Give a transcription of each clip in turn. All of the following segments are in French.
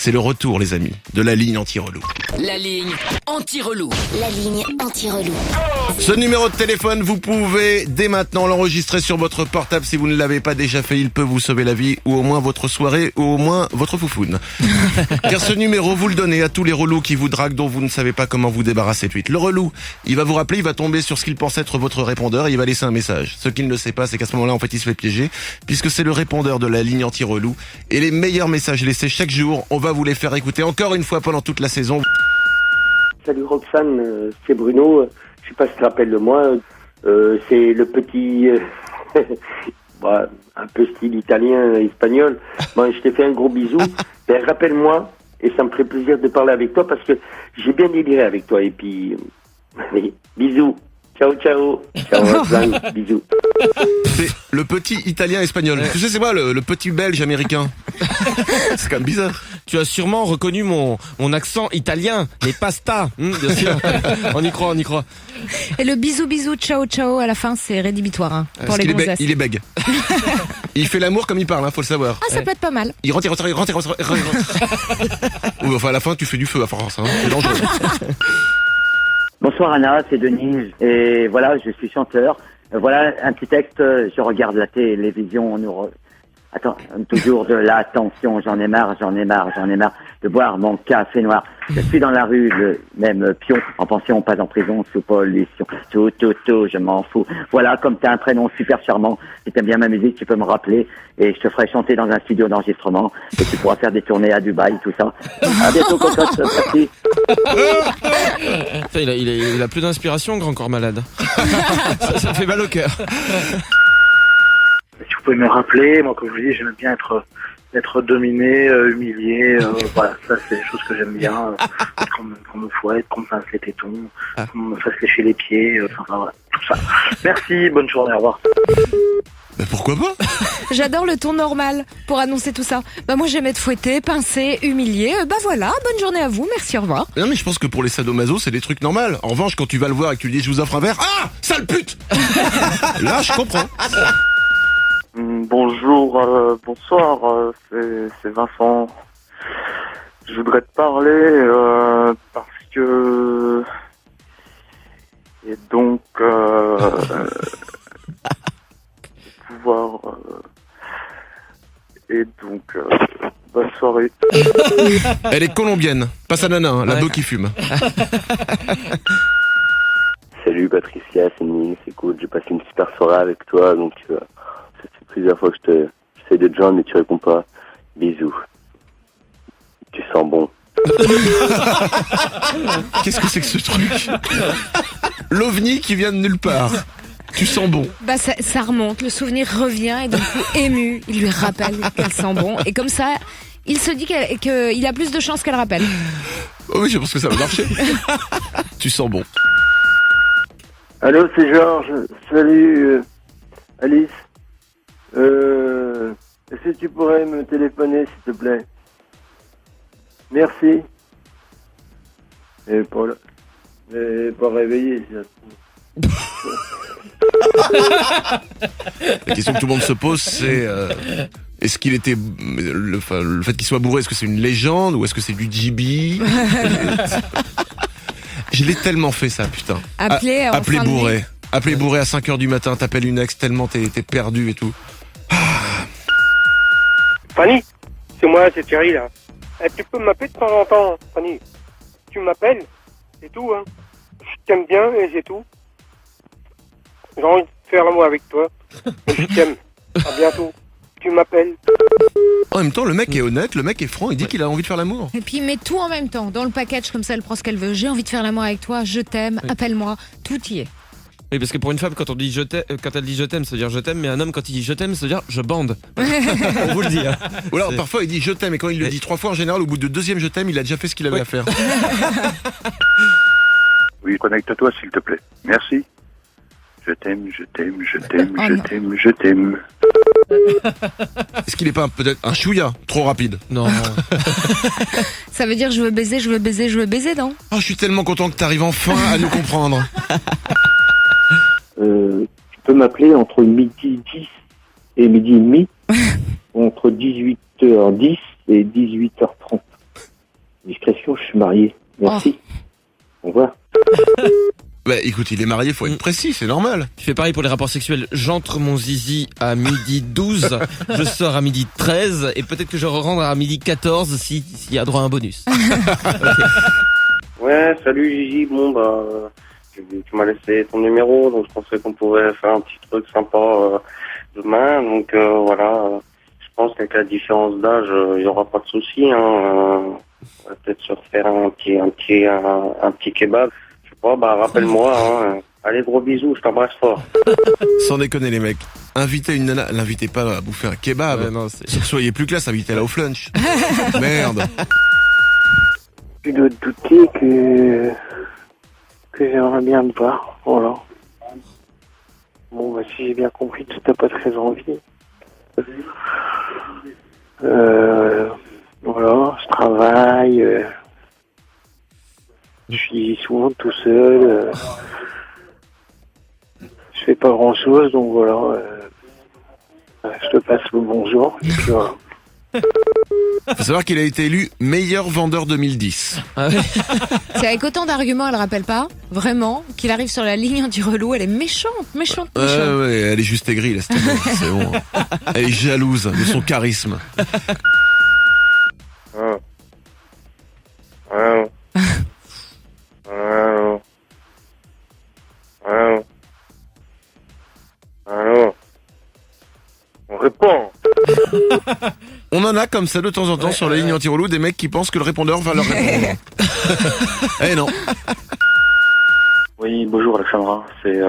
C'est le retour, les amis, de la ligne anti-relou. La ligne anti-relou. La ligne anti-relou. Ce numéro de téléphone, vous pouvez dès maintenant l'enregistrer sur votre portable. Si vous ne l'avez pas déjà fait, il peut vous sauver la vie, ou au moins votre soirée, ou au moins votre foufoune. Car ce numéro, vous le donnez à tous les relous qui vous draguent, dont vous ne savez pas comment vous débarrasser de suite. Le relou, il va vous rappeler, il va tomber sur ce qu'il pense être votre répondeur et il va laisser un message. Ce qu'il ne sait pas, c'est qu'à ce moment-là, en fait, il se fait piéger, puisque c'est le répondeur de la ligne anti-relou. Et les meilleurs messages laissés chaque jour, on va vous les faire écouter encore une fois pendant toute la saison. Salut Roxane, c'est Bruno. Je sais pas si tu te rappelles de moi. C'est le petit, bah, un peu style italien, espagnol. Bon, je t'ai fait un gros bisou. Ben, rappelle-moi, et ça me ferait plaisir de parler avec toi parce que j'ai bien déliré avec toi. Et puis, bisous. Ciao, ciao. Ciao Roxane, bisous. C'est le petit italien espagnol. Tu sais, c'est moi, le petit belge américain. C'est quand même bizarre. Tu as sûrement reconnu mon accent italien, les pastas, bien sûr. On y croit. Et le bisou ciao ciao à la fin, c'est rédhibitoire pour Parce les qu'il est gonzesses. il est bègue. Il fait l'amour comme il parle, faut le savoir. Ah, ça peut être pas mal. Il rentre. Ou enfin à la fin tu fais du feu à France, c'est dangereux. Bonsoir Anna, c'est Denis et voilà, je suis chanteur. Voilà un petit texte, je regarde la télévision, Attends, toujours de l'attention, j'en ai marre de boire mon café noir. Je suis dans la rue, le même pion, en pension, pas en prison, sous pollution. Tout, je m'en fous. Voilà, comme t'as un prénom super charmant, si t'aimes bien ma musique, tu peux me rappeler et je te ferai chanter dans un studio d'enregistrement et tu pourras faire des tournées à Dubaï, tout ça. À bientôt, cocotte, merci. Putain, il a plus d'inspiration, grand corps malade. ça fait mal au cœur. Si vous pouvez me rappeler, moi comme je vous dis, j'aime bien être dominé, humilié, voilà, ça c'est des choses que j'aime bien, qu'on me fouette, qu'on me pince les tétons, qu'on me fasse lécher les pieds, enfin voilà, tout ça. Merci, bonne journée, au revoir. Bah pourquoi pas? J'adore le ton normal pour annoncer tout ça. Bah moi j'aime être fouetté, pincé, humilié. Bah voilà, bonne journée à vous, merci, au revoir. Non mais je pense que pour les sadomaso c'est des trucs normaux. En revanche quand tu vas le voir et que tu lui dis je vous offre un verre, ah sale pute. Là je comprends. Bonjour, bonsoir, c'est Vincent. Je voudrais te parler parce que... Et donc... pouvoir... Et donc... bonne soirée. Elle est colombienne, pas sa nana, la bœuf qui fume. Salut Patricia, c'est Nils, écoute, j'ai passé une super soirée avec toi, donc ça fait plusieurs fois que j'essaie de te joindre mais tu réponds pas. Bisous. Tu sens bon. Qu'est-ce que c'est que ce truc? L'ovni qui vient de nulle part. Tu sens bon. Bah ça remonte, le souvenir revient et d'un coup ému, il lui rappelle qu'elle sent bon. Et comme ça, il se dit qu'il a plus de chances qu'elle rappelle. Oh oui, je pense que ça va marcher. Tu sens bon. Allô, c'est Georges. Salut Alice. Est-ce que tu pourrais me téléphoner s'il te plaît? Merci. Et pas réveillé si ça se trouve. La question que tout le monde se pose, c'est est-ce qu'il était le fait qu'il soit bourré, est-ce que c'est une légende ou est-ce que c'est du GB? Je l'ai tellement fait ça, putain. Appeler bourré. Appeler bourré à 5h du matin, t'appelles une ex tellement t'es perdu et tout. Fanny, c'est moi, c'est Thierry là. Tu peux m'appeler de temps en temps, Fanny. Tu m'appelles, c'est tout, hein. Je t'aime bien et c'est tout. J'ai envie de faire l'amour avec toi. Et je t'aime. À bientôt. Tu m'appelles. En même temps, le mec est honnête, le mec est franc, il dit qu'il a envie de faire l'amour. Et puis il met tout en même temps, dans le package, comme ça elle prend ce qu'elle veut. J'ai envie de faire l'amour avec toi, je t'aime, appelle-moi, tout y est. Oui, parce que pour une femme, quand elle dit je t'aime, ça veut dire je t'aime, mais un homme, quand il dit je t'aime, ça veut dire je bande. On vous le dit. Hein. Ou alors, parfois, il dit je t'aime, et quand il le dit 3 fois, en général, au bout de 2e je t'aime, il a déjà fait ce qu'il avait à faire. Oui, connecte-toi s'il te plaît. Merci. Je t'aime. Est-ce qu'il est pas peut-être un chouïa trop rapide? Non. Ça veut dire je veux baiser, non? Oh, je suis tellement content que t'arrives enfin à nous comprendre. Tu peux m'appeler entre midi 10 et midi et demi, entre 18h10 et 18h30. suis marié. Merci. Au revoir. Bah écoute, il est marié, faut être précis, c'est normal. Tu fais pareil pour les rapports sexuels. J'entre mon zizi à midi 12, je sors à midi 13 et peut-être que je rentre à midi 14 s'il y a droit à un bonus. Ouais, salut Gigi. Bon, tu m'as laissé ton numéro, donc je pensais qu'on pouvait faire un petit truc sympa demain. Donc voilà, je pense qu'avec la différence d'âge, il y aura pas de souci. Hein. On va peut-être se refaire un petit kebab. Je sais pas, rappelle-moi. Hein. Allez, gros bisous, je t'embrasse fort. Sans déconner les mecs. Invitez une nana, l'invitez pas à bouffer un kebab. Ouais, non, Soyez plus classe, invitez-la au flunch. Merde. Tu dois te douter que j'aimerais bien te voir. Voilà. Bon, si j'ai bien compris, tu n'as pas très envie. Voilà, je travaille. Je suis souvent tout seul. Je fais pas grand-chose, donc voilà. Je te passe le bonjour. Et puis voilà. Faut savoir qu'il a été élu meilleur vendeur 2010. Ah ouais. C'est avec autant d'arguments, elle rappelle pas, vraiment, qu'il arrive sur la ligne anti-relou, elle est méchante. Ouais, elle est juste aigrie, là, c'est bon. Elle est jalouse de son charisme. Allô. On répond. On en a comme ça de temps en temps sur la ligne anti-relou des mecs qui pensent que le répondeur va leur répondre. Eh non. Oui, bonjour Alexandra, c'est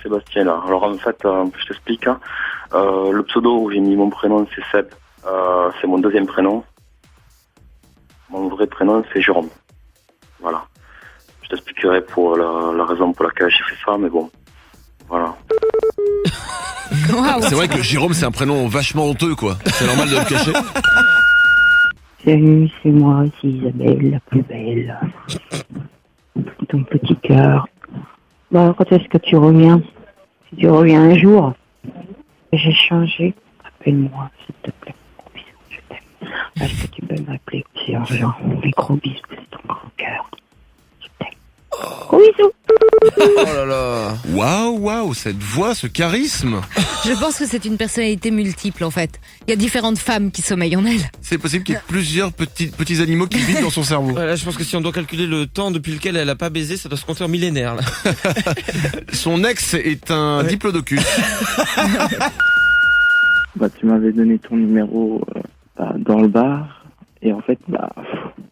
Sébastien là. Alors en fait, je t'explique. Hein. Le pseudo où j'ai mis mon prénom, c'est Seb. C'est mon deuxième prénom. Mon vrai prénom, c'est Jérôme. Voilà. Je t'expliquerai pour la raison pour laquelle j'ai fait ça, mais bon. Voilà. Wow. C'est vrai que Jérôme, c'est un prénom vachement honteux, quoi. C'est normal de le cacher. Salut, c'est moi, c'est Isabelle, la plus belle. Ton petit cœur. Bon, quand est-ce que tu reviens? Si tu reviens un jour, j'ai changé. Appelle-moi, s'il te plaît. Gros bisous, je t'aime. Est-ce que tu peux m'appeler? C'est urgent. Les gros bisous, c'est ton grand cœur. Je t'aime. Gros bisous. Oh là là. Waouh, cette voix, ce charisme. Je pense que c'est une personnalité multiple en fait. Il y a différentes femmes qui sommeillent en elle. C'est possible qu'il y ait plusieurs petits animaux qui vivent dans son cerveau. Ouais, là, je pense que si on doit calculer le temps depuis lequel elle a pas baisé, ça doit se compter en millénaires. Là. Son ex est un diplodocus. Tu m'avais donné ton numéro dans le bar et en fait,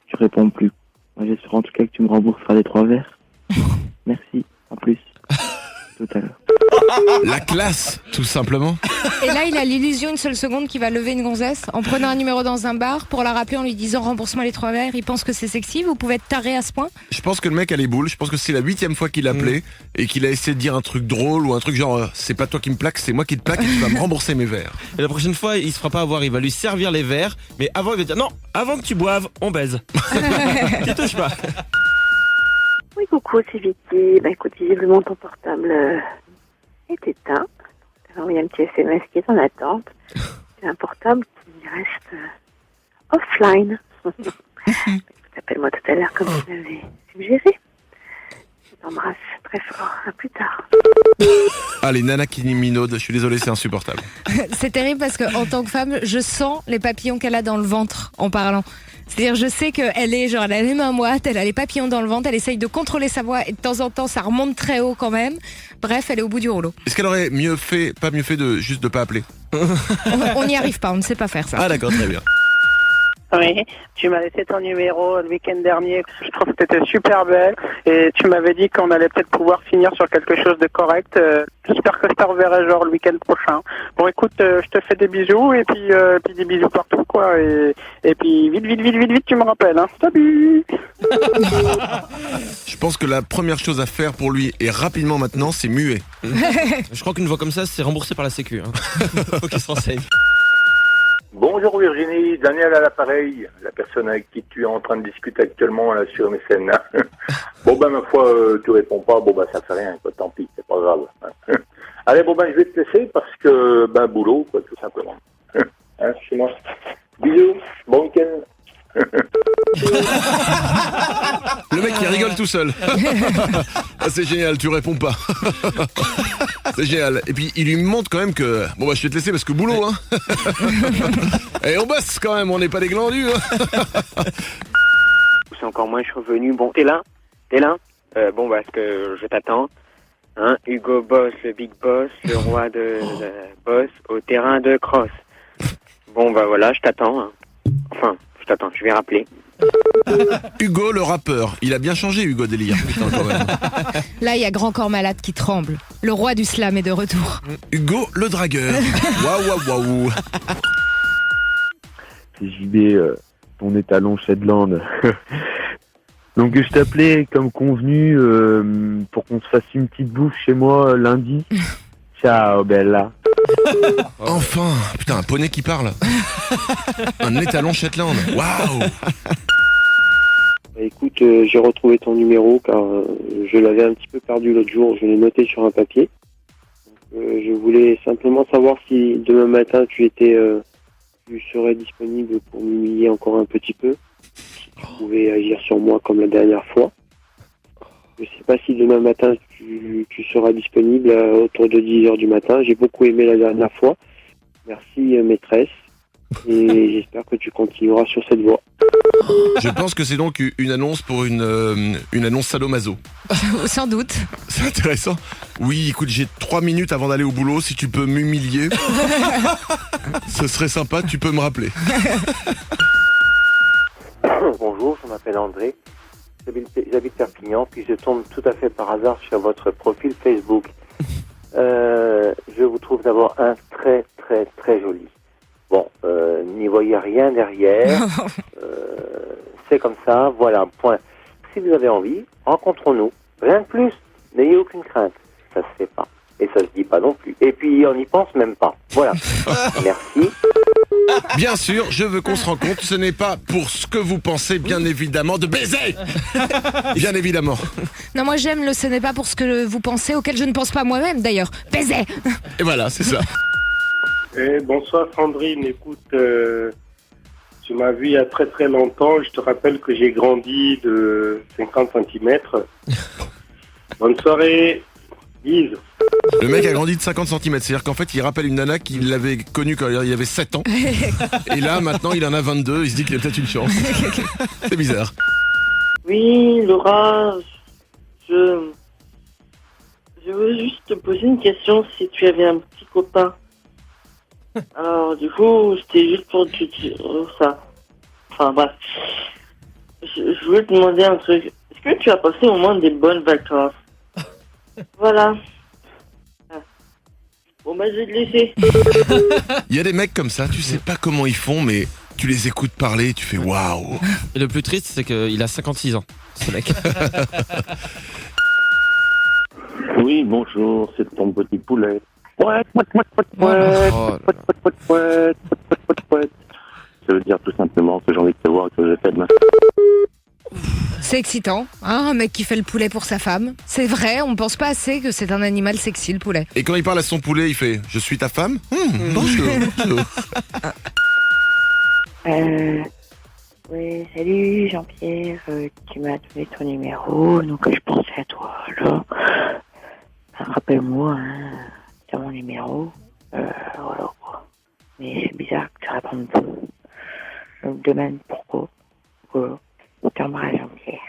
tu réponds plus. Moi, j'espère en tout cas que tu me rembourseras les 3 verres. Merci, en plus. Tout à l'heure. La classe, tout simplement. Et là, il a l'illusion une seule seconde qu'il va lever une gonzesse en prenant un numéro dans un bar pour la rappeler en lui disant rembourse-moi les 3 verres. Il pense que c'est sexy. Vous pouvez être taré à ce point? Je pense que le mec a les boules. Je pense que c'est la 8e fois qu'il appelait et qu'il a essayé de dire un truc drôle ou un truc genre c'est pas toi qui me plaque, c'est moi qui te plaque et tu vas me rembourser mes verres. Et la prochaine fois, il se fera pas avoir, il va lui servir les verres, mais avant, il va dire non, avant que tu boives, on baise. Tu touches pas. Oui, coucou, c'est Vicky. Écoute, visiblement, ton portable est éteint. Tu as envoyé un petit SMS qui est en attente. C'est un portable qui reste offline. Appelle-moi tout à l'heure comme tu l'avais suggéré. Je t'embrasse très fort. À plus tard. Ah, les nanas qui minaudent, je suis désolé, c'est insupportable. C'est terrible parce que en tant que femme, je sens les papillons qu'elle a dans le ventre en parlant. C'est-à-dire, je sais qu'elle est, genre, elle a les mains moites, elle a les papillons dans le ventre, elle essaye de contrôler sa voix et de temps en temps, ça remonte très haut quand même. Bref, elle est au bout du rouleau. Est-ce qu'elle aurait pas mieux fait de juste de pas appeler? On n'y arrive pas, on ne sait pas faire ça. Ah d'accord, très bien. Oui, tu m'as laissé ton numéro le week-end dernier. Je trouve que tu étais super belle et tu m'avais dit qu'on allait peut-être pouvoir finir sur quelque chose de correct. J'espère que je te reverrai genre le week-end prochain. Bon, écoute, je te fais des bisous et puis des bisous partout quoi. Et puis vite, tu me rappelles. Hein. Salut. Je pense que la première chose à faire pour lui et rapidement maintenant, c'est muer. Je crois qu'une voix comme ça, c'est remboursé par la Sécu. Hein. Faut qu'il se renseigne. Bonjour Virginie, Daniel à l'appareil, la personne avec qui tu es en train de discuter actuellement là sur MSN. Bon ma foi, tu réponds pas, ça fait rien, quoi, tant pis, c'est pas grave. Allez, je vais te laisser parce que, boulot, quoi, tout simplement. Hein, chez moi. Bisous, bon week-end. Le mec qui rigole tout seul. Ah, c'est génial, tu réponds pas. C'est génial. Et puis il lui montre quand même que... Bon bah je vais te laisser parce que boulot hein. Et on bosse quand même, on n'est pas des glandus hein. C'est encore moins, je suis revenu. Bon, t'es là? Bon, parce que je t'attends. Hein, Hugo Boss, le big boss, le roi de boss au terrain de cross. Bon, bah voilà, je t'attends. Hein. Enfin, je vais rappeler. Hugo le rappeur. Il a bien changé Hugo Délire. Putain, quand même. Là, il y a Grand Corps Malade qui tremble. Le roi du slam est de retour. Hugo le dragueur. Waouh, waouh. C'est JB, ton étalon Shetland. Donc je t'appelais comme convenu pour qu'on se fasse une petite bouffe chez moi lundi. Ciao Bella. Enfin, putain, un poney qui parle. Un étalon Shetland. Waouh. Écoute, j'ai retrouvé ton numéro car je l'avais un petit peu perdu l'autre jour. Je l'ai noté sur un papier. Je voulais simplement savoir si demain matin tu serais disponible pour m'humilier encore un petit peu. Si tu pouvais agir sur moi comme la dernière fois. Je sais pas si demain matin tu seras disponible autour de 10h du matin. J'ai beaucoup aimé la dernière fois. Merci maîtresse. Et j'espère que tu continueras sur cette voie. Je pense que c'est donc une annonce pour une annonce sadomaso. Sans doute. C'est intéressant. Oui, écoute, j'ai 3 minutes avant d'aller au boulot. Si tu peux m'humilier, ce serait sympa, tu peux me rappeler. Bonjour, je m'appelle André. J'habite Perpignan, puis je tombe tout à fait par hasard sur votre profil Facebook. Je vous trouve d'abord très très très joli. Bon, n'y voyez rien derrière. C'est comme ça, voilà, point. Si vous avez envie, rencontrons-nous. Rien de plus. N'ayez aucune crainte. Ça se fait pas. Et ça se dit pas non plus. Et puis, on n'y pense même pas. Voilà. Merci. Bien sûr, je veux qu'on se rencontre. Ce n'est pas pour ce que vous pensez, bien évidemment, de baiser. Bien évidemment. Non, moi j'aime le ce n'est pas pour ce que vous pensez, auquel je ne pense pas moi-même d'ailleurs. Baiser. Et voilà, c'est ça. Bonsoir Sandrine, écoute, tu m'as vu il y a très très longtemps. Je te rappelle que j'ai grandi de 50 cm. Bonne soirée. Bise. Le mec a grandi de 50 cm, c'est-à-dire qu'en fait il rappelle une nana qu'il l'avait connue quand il avait 7 ans. Et là maintenant il en a 22, il se dit qu'il a peut-être une chance. C'est bizarre. Oui Laura, je veux juste te poser une question si tu avais un petit copain. Alors du coup c'était juste pour te dire ça. Enfin bref. Je voulais te demander un truc. Est-ce que tu as passé au moins des bonnes vacances? Voilà. Bon bah je vais te laisser. Il y a des mecs comme ça, tu sais pas comment ils font, mais tu les écoutes parler, tu fais waouh. Et le plus triste, c'est qu'il a 56 ans, ce mec. Oui, bonjour, c'est ton petit poulet. Ça veut dire tout simplement que j'ai envie de te voir et que je t'aime. C'est excitant, hein, un mec qui fait le poulet pour sa femme. C'est vrai, on pense pas assez que c'est un animal sexy le poulet. Et quand il parle à son poulet, il fait « Je suis ta femme ?» Bonjour. Oui, salut Jean-Pierre, tu m'as donné ton numéro, donc je pensais à toi, là. Rappelle-moi, hein, t'as mon numéro, voilà quoi. Mais c'est bizarre que tu répondes pas. Je me demande pourquoi. Voilà. T'embrasse Jean-Pierre.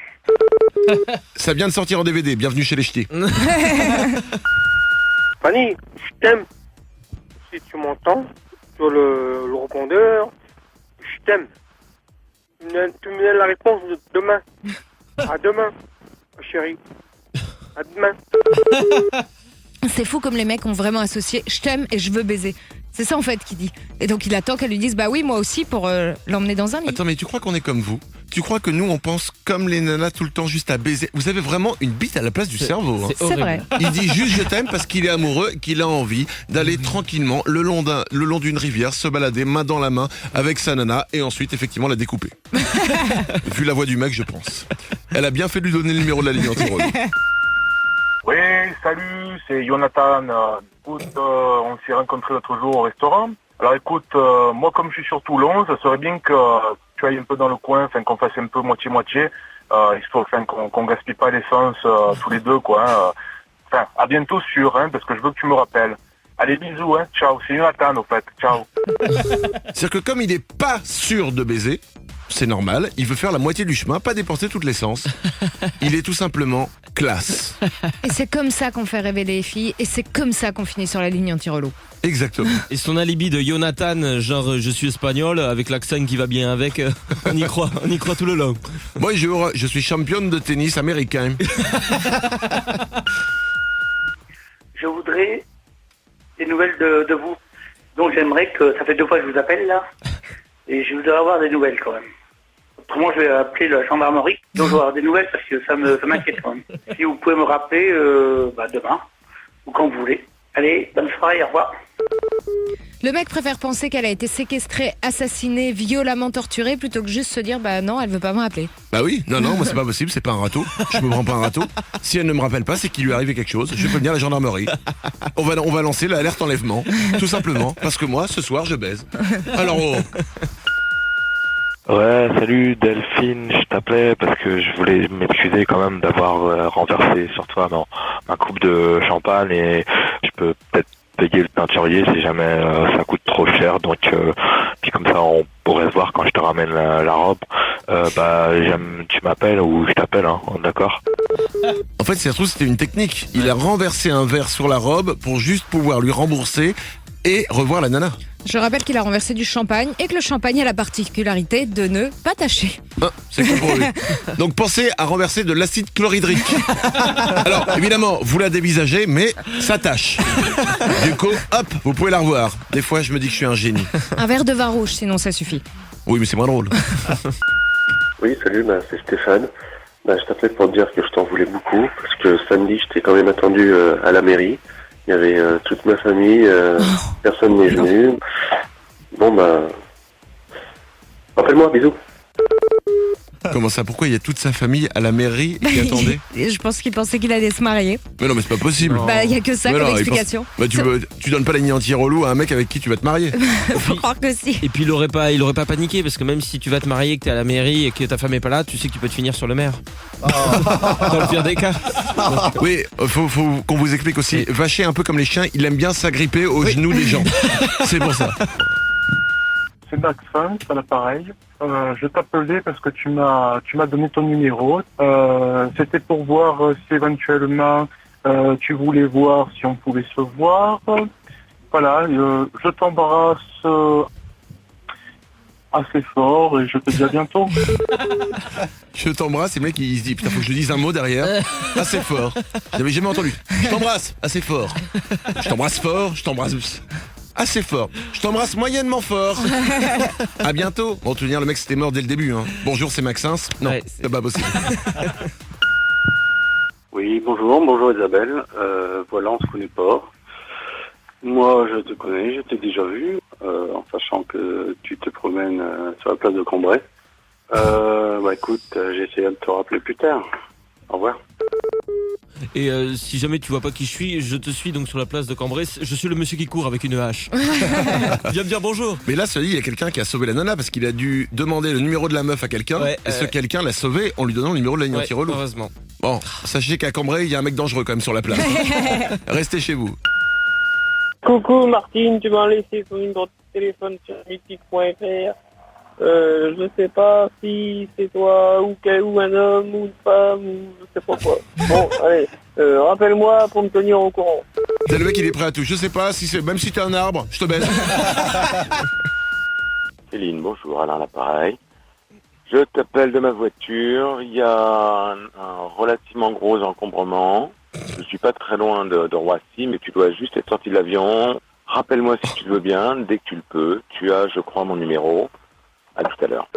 Ça vient de sortir en DVD, bienvenue chez les ch'tis. Fanny, je t'aime. Si tu m'entends, sur le répondeur, je t'aime. Tu me donnes la réponse demain. À demain, chérie. À demain. C'est fou comme les mecs ont vraiment associé je t'aime et je veux baiser. C'est ça en fait qu'il dit. Et donc il attend qu'elle lui dise bah oui moi aussi pour l'emmener dans un lit. Attends mais tu crois qu'on est comme vous? Tu crois que nous on pense comme les nanas tout le temps juste à baiser? Vous avez vraiment une bite à la place du cerveau. Hein. C'est vrai. Il dit juste je t'aime parce qu'il est amoureux, qu'il a envie d'aller tranquillement le long d'une rivière, se balader main dans la main avec sa nana et ensuite effectivement la découper. Vu la voix du mec je pense. Elle a bien fait de lui donner le numéro de la ligne anti-rose. Oui, salut, c'est Jonathan. Écoute, on s'est rencontrés l'autre jour au restaurant. Alors écoute, moi comme je suis sur Toulon, ça serait bien que tu ailles un peu dans le coin, enfin qu'on fasse un peu moitié-moitié. Il faut qu'on gaspille pas l'essence tous les deux, quoi. Hein. Enfin, à bientôt sûr, hein, parce que je veux que tu me rappelles. Allez, bisous, hein. Ciao. C'est Jonathan, au fait. Ciao. C'est-à-dire que comme il est pas sûr de baiser, c'est normal, il veut faire la moitié du chemin, pas dépenser toute l'essence. Il est tout simplement classe. Et c'est comme ça qu'on fait rêver les filles, et c'est comme ça qu'on finit sur la ligne anti-relou. Exactement. Et son alibi de Jonathan, genre je suis espagnol, avec l'accent qui va bien avec, on y croit tout le long. Bonjour, je suis championne de tennis américain. Je voudrais des nouvelles de vous. Donc j'aimerais que, ça fait 2 fois que je vous appelle là, et je voudrais avoir des nouvelles quand même. Autrement je vais appeler la gendarmerie, donc je vais avoir des nouvelles parce que ça m'inquiète quand même. Si vous pouvez me rappeler demain, ou quand vous voulez. Allez, bonne soirée, au revoir. Le mec préfère penser qu'elle a été séquestrée, assassinée, violemment torturée, plutôt que juste se dire bah non, elle veut pas me rappeler. Bah oui, non, moi c'est pas possible, c'est pas un râteau. Je me prends pas un râteau. Si elle ne me rappelle pas, c'est qu'il lui est arrivé quelque chose. Je vais prévenir la gendarmerie. On va lancer l'alerte enlèvement, tout simplement, parce que moi, ce soir, je baise. Alors, Ouais, salut Delphine, je t'appelais parce que je voulais m'excuser quand même d'avoir renversé sur toi ma coupe de champagne et je peux peut-être payer le teinturier si jamais ça coûte trop cher, donc puis comme ça on pourrait se voir quand je te ramène la robe. Tu m'appelles ou je t'appelle, hein, d'accord? En fait, si ça se trouve, c'était une technique. Il a renversé un verre sur la robe pour juste pouvoir lui rembourser et revoir la nana. Je rappelle qu'il a renversé du champagne et que le champagne a la particularité de ne pas tâcher. Ah, c'est cool pour lui. Donc pensez à renverser de l'acide chlorhydrique. Alors évidemment, vous la dévisagez, mais ça tâche. Du coup, hop, vous pouvez la revoir. Des fois, je me dis que je suis un génie. Un verre de vin rouge, sinon ça suffit. Oui, mais c'est moins drôle. Oui, salut, c'est Stéphane. Je t'appelais pour te dire que je t'en voulais beaucoup, parce que samedi, je t'ai quand même attendu à la mairie. Il y avait toute ma famille, personne n'est venu. Bon, rappelle-moi, bisous. Comment ça? Pourquoi il y a toute sa famille à la mairie qui attendait? Je pense qu'il pensait qu'il allait se marier. Mais non, mais c'est pas possible. Bah, il y a que ça Mais comme non, explication. tu donnes pas la ligne anti-relou à un mec avec qui tu vas te marier. Faut croire que si. Et puis il aurait pas paniqué parce que même si tu vas te marier, que t'es à la mairie et que ta femme est pas là, tu sais que tu peux te finir sur le maire. Dans le pire des cas. Oui, faut qu'on vous explique aussi. Vacher un peu comme les chiens, il aime bien s'agripper aux genoux des gens. C'est pour ça. C'est Maxence, à l'appareil. Je t'appelais parce que tu m'as donné ton numéro. C'était pour voir si éventuellement tu voulais voir si on pouvait se voir. Voilà, je t'embrasse assez fort et je te dis à bientôt. Je t'embrasse et le mec il se dit putain faut que je lui dise un mot derrière. Assez fort. J'avais jamais entendu. Je t'embrasse assez fort. Je t'embrasse fort, je t'embrasse assez fort. Je t'embrasse moyennement fort. À bientôt. Bon, tu veux dire, le mec c'était mort dès le début. Hein. Bonjour, c'est Maxence. Non, ouais, c'est pas possible. Oui, bonjour Isabelle. Voilà, on se connaît pas. Moi, je te connais, je t'ai déjà vu, en sachant que tu te promènes sur la place de Cambrai. Écoute, j'essaierai de te rappeler plus tard. Au revoir. Et si jamais tu vois pas qui je te suis donc sur la place de Cambrai. Je suis le monsieur qui court avec une hache. Viens me dire bonjour. Mais là, il y a quelqu'un qui a sauvé la nana parce qu'il a dû demander le numéro de la meuf à quelqu'un. Ouais, et ce quelqu'un l'a sauvé en lui donnant le numéro de la ligne anti-relou. Heureusement. Bon, sachez qu'à Cambrai, il y a un mec dangereux quand même sur la place. Restez chez vous. Coucou Martine, tu m'as laissé ton numéro de téléphone sur mythique.fr. Je sais pas si c'est toi ou un homme ou une femme ou je sais pas quoi. Bon, allez, rappelle-moi pour me tenir au courant. C'est le mec, il est prêt à tout. Je sais pas si c'est, même si t'es un arbre, je te baise. Céline, bonjour, Alain l'appareil. Je t'appelle de ma voiture. Il y a un relativement gros encombrement. Je suis pas très loin de Roissy, mais tu dois juste être sorti de l'avion. Rappelle-moi si tu le veux bien, dès que tu le peux. Tu as, je crois, mon numéro. À tout à l'heure.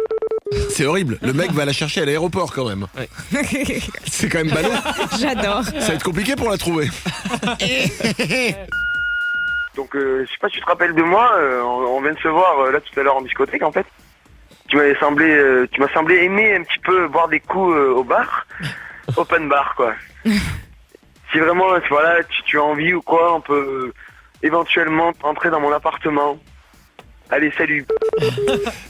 C'est horrible, le mec va la chercher à l'aéroport quand même. Ouais. C'est quand même ballot. J'adore. Ça va être compliqué pour la trouver. Donc je sais pas si tu te rappelles de moi, on vient de se voir là tout à l'heure en discothèque en fait. Tu m'as semblé aimer un petit peu boire des coups au bar, open bar quoi. Si vraiment voilà, tu as envie ou quoi, on peut éventuellement entrer dans mon appartement. Allez, salut.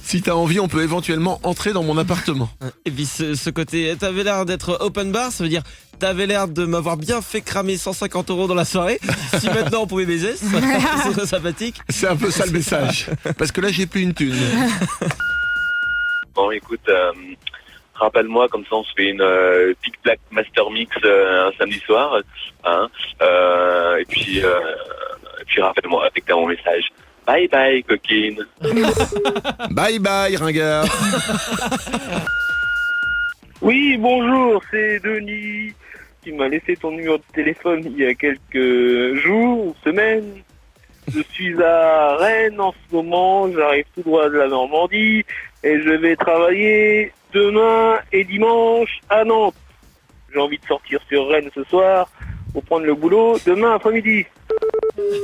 Si t'as envie, on peut éventuellement entrer dans mon appartement. Et puis ce côté, t'avais l'air d'être open bar, ça veut dire t'avais l'air de m'avoir bien fait cramer 150 € dans la soirée. Si maintenant on pouvait baiser, ce serait sympathique. C'est un peu ça le message. Parce que là, j'ai plus une thune. Bon, écoute, rappelle-moi, comme ça on se fait une Big Black Master Mix un samedi soir. Hein, et puis rappelle-moi avec mon message. Bye bye, coquine. Bye bye, ringard. Oui, bonjour, c'est Denis. Tu m'as laissé ton numéro de téléphone il y a quelques jours ou semaines. Je suis à Rennes en ce moment, j'arrive tout droit de la Normandie et je vais travailler demain et dimanche à Nantes. J'ai envie de sortir sur Rennes ce soir pour prendre le boulot demain après-midi.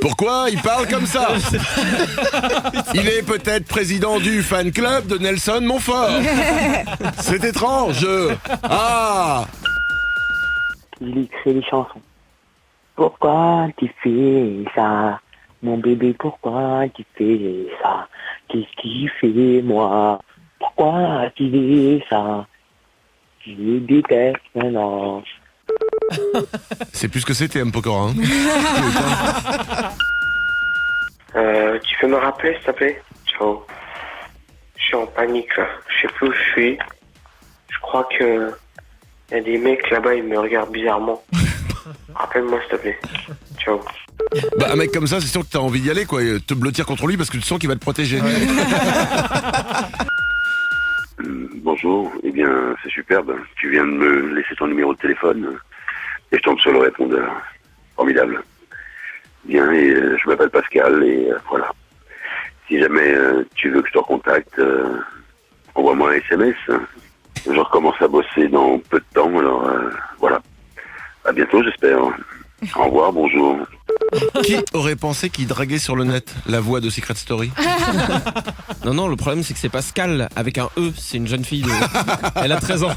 Pourquoi il parle comme ça? Il est peut-être président du fan club de Nelson Montfort. C'est étrange. Ah! Il écrit les chansons. Pourquoi tu fais ça? Mon bébé, pourquoi tu fais ça? Qu'est-ce qu'il fait, moi? Pourquoi tu fais ça? Je le déteste maintenant. C'est plus que c'était, M. Pokora. Hein. Tu peux me rappeler, s'il te plaît? Ciao. Je suis en panique, là. Je sais plus où je suis. Je crois que y a des mecs là-bas, ils me regardent bizarrement. Rappelle-moi, s'il te plaît. Ciao. Bah, un mec comme ça, c'est sûr que t'as envie d'y aller, quoi. Et te blottir contre lui parce que tu sens qu'il va te protéger. Bonjour, eh bien, c'est superbe. Tu viens de me laisser ton numéro de téléphone et je tombe sur le répondeur. Formidable. Bien, et je m'appelle Pascal et voilà. Si jamais tu veux que je te recontacte, envoie-moi un SMS. Je recommence à bosser dans peu de temps, alors voilà. À bientôt, j'espère. Au revoir, bonjour. Qui aurait pensé qu'il draguait sur le net la voix de Secret Story? Non, le problème c'est que c'est Pascal avec un E, c'est une jeune fille. Elle a 13 ans.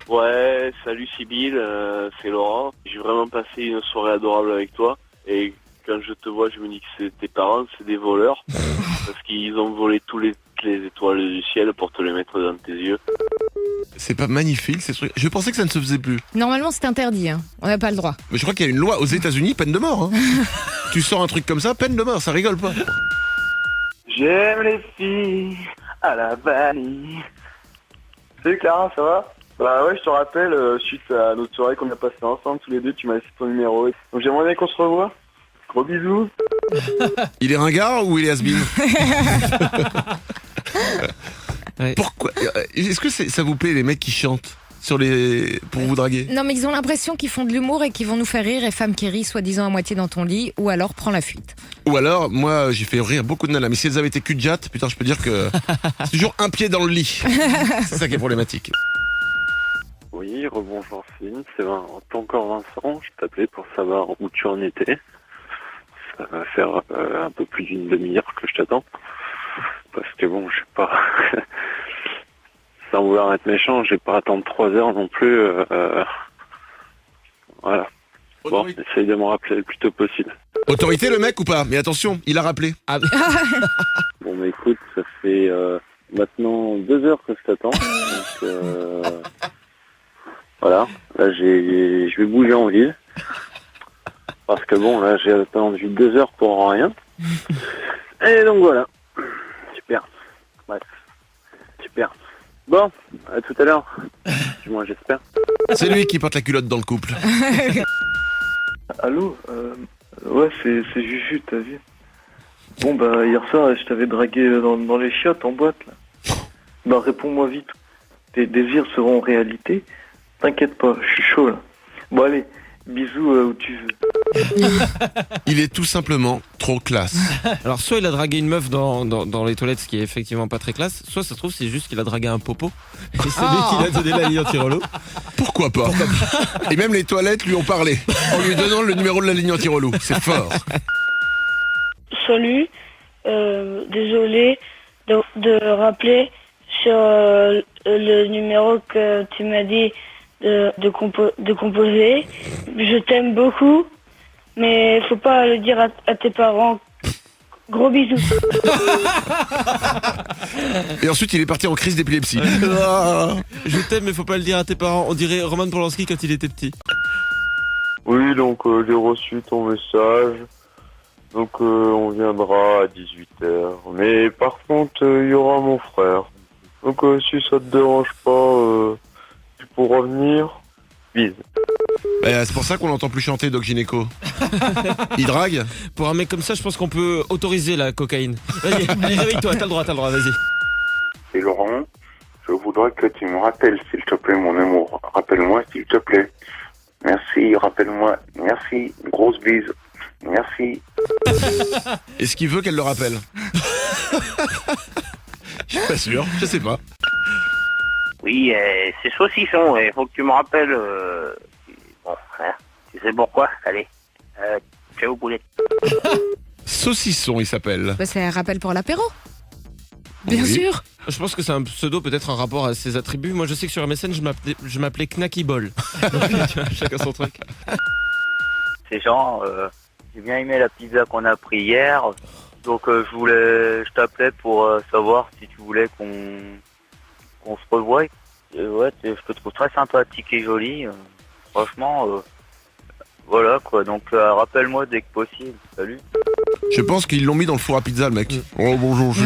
Ouais, salut Sybille, c'est Laurent. J'ai vraiment passé une soirée adorable avec toi. Et quand je te vois, je me dis que tes parents, c'est des voleurs. Parce qu'ils ont volé toutes les étoiles du ciel pour te les mettre dans tes yeux. C'est pas magnifique ces trucs. Je pensais que ça ne se faisait plus. Normalement, c'est interdit. Hein. On n'a pas le droit. Mais je crois qu'il y a une loi aux États-Unis, peine de mort. Hein. Tu sors un truc comme ça, peine de mort, ça rigole pas. J'aime les filles à la vanille. Salut Clara, ça va? Bah ouais, je te rappelle, suite à notre soirée qu'on a passée ensemble, tous les deux, tu m'as laissé ton numéro. Donc j'aimerais bien qu'on se revoie. Gros bisous. Il est ringard ou il est has-been? Pourquoi? Est-ce que ça vous plaît les mecs qui chantent pour vous draguer? Non, mais ils ont l'impression qu'ils font de l'humour et qu'ils vont nous faire rire. Et femme qui rit, soi-disant à moitié dans ton lit, ou alors prends la fuite. Ou alors, moi, j'ai fait rire beaucoup de nanas. Mais si elles avaient été cul-de-jatte, putain, je peux dire que c'est toujours un pied dans le lit. C'est ça qui est problématique. Oui, rebonjour Céline, c'est encore Vincent. Je t'appelais pour savoir où tu en étais. Ça va faire un peu plus d'une demi-heure que je t'attends. Parce que bon, je sais pas... Sans vouloir être méchant, je vais pas attendre 3 heures non plus. Voilà. Bon, essaye de me rappeler le plus tôt possible. Autorité le mec ou pas? Mais attention, il a rappelé. Ah. Bon, bah écoute, ça fait maintenant 2 heures que je t'attends. Donc, voilà. Là, je vais bouger en ville. Parce que bon, là, j'ai attendu 2 heures pour rien. Et donc voilà. Super. Bref. Super. Bon, à tout à l'heure. Du moins, j'espère. C'est lui qui porte la culotte dans le couple. Allô, ouais, c'est Juju, t'as vu? Bon, bah, hier soir, je t'avais dragué dans les chiottes en boîte, là. Bah, réponds-moi vite. Tes désirs seront réalité. T'inquiète pas, je suis chaud, là. Bon, allez, bisous où tu veux. Il est tout simplement trop classe. Alors, soit il a dragué une meuf dans les toilettes, ce qui est effectivement pas très classe, soit ça se trouve, c'est juste qu'il a dragué un popo. Et c'est lui qui l'a donné la ligne anti-relou. Pourquoi pas? Et même les toilettes lui ont parlé en lui donnant le numéro de la ligne anti-relou. C'est fort. Salut, désolé de rappeler sur le numéro que tu m'as dit de composer. Je t'aime beaucoup, mais faut pas le dire à tes parents Gros bisous. Et ensuite, il est parti en crise d'épilepsie. Je t'aime, mais faut pas le dire à tes parents. On dirait Roman Polanski quand il était petit. Oui, donc j'ai reçu ton message. Donc on viendra à 18h. Mais par contre, il y aura mon frère. Donc si ça te dérange pas, tu pourras venir. Bise. C'est pour ça qu'on l'entend plus chanter, Doc Gynéco. Il drague. Pour un mec comme ça, je pense qu'on peut autoriser la cocaïne. Vas-y, allez, réveille-toi, t'as le droit, vas-y. C'est Laurent. Je voudrais que tu me rappelles, s'il te plaît, mon amour. Rappelle-moi, s'il te plaît. Merci, rappelle-moi. Merci. Grosse bise. Merci. Est-ce qu'il veut qu'elle le rappelle? Je suis pas sûr, je sais pas. Oui, c'est saucisson, il faut que tu me rappelles... Bon, hein, tu sais pourquoi? Allez, ciao poulet. Saucisson, il s'appelle. C'est un rappel pour l'apéro. Bien Oui. sûr. Je pense que c'est un pseudo, peut-être un rapport à ses attributs. Moi, je sais que sur MSN, je m'appelais Knacky Ball. Donc, tu vois, chacun son truc. C'est Jean, j'ai bien aimé la pizza qu'on a pris hier. Donc, je t'appelais pour savoir si tu voulais qu'on se revoie. Ouais, je te trouve très sympathique et jolie. Franchement, voilà quoi. Donc, rappelle-moi dès que possible. Salut. Je pense qu'ils l'ont mis dans le four à pizza, le mec. Oh bonjour, je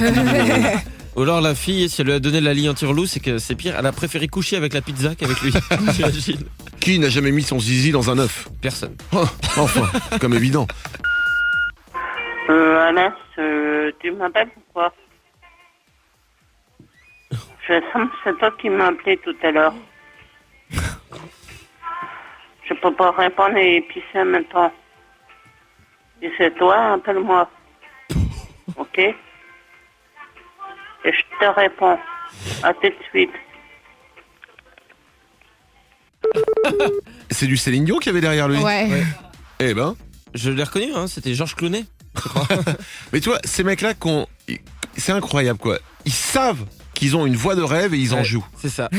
Ou alors la fille, si elle lui a donné la ligne anti-relou, c'est que c'est pire. Elle a préféré coucher avec la pizza qu'avec lui. J'imagine. Qui n'a jamais mis son zizi dans un œuf? Personne. Oh, enfin, comme évident. Anas, tu m'appelles ou quoi? Je sens que c'est toi qui m'as appelé tout à l'heure. Je peux pas répondre et pisser en même temps. Si c'est toi, appelle-moi. Ok? Et je te réponds. À tout de suite. C'est du Céline Dion qu'il y avait derrière lui. Ouais. Eh ben. Je l'ai reconnu, hein, c'était Georges Clooney. Mais tu vois, ces mecs-là, c'est incroyable quoi. Ils savent qu'ils ont une voix de rêve et ils en jouent. C'est ça.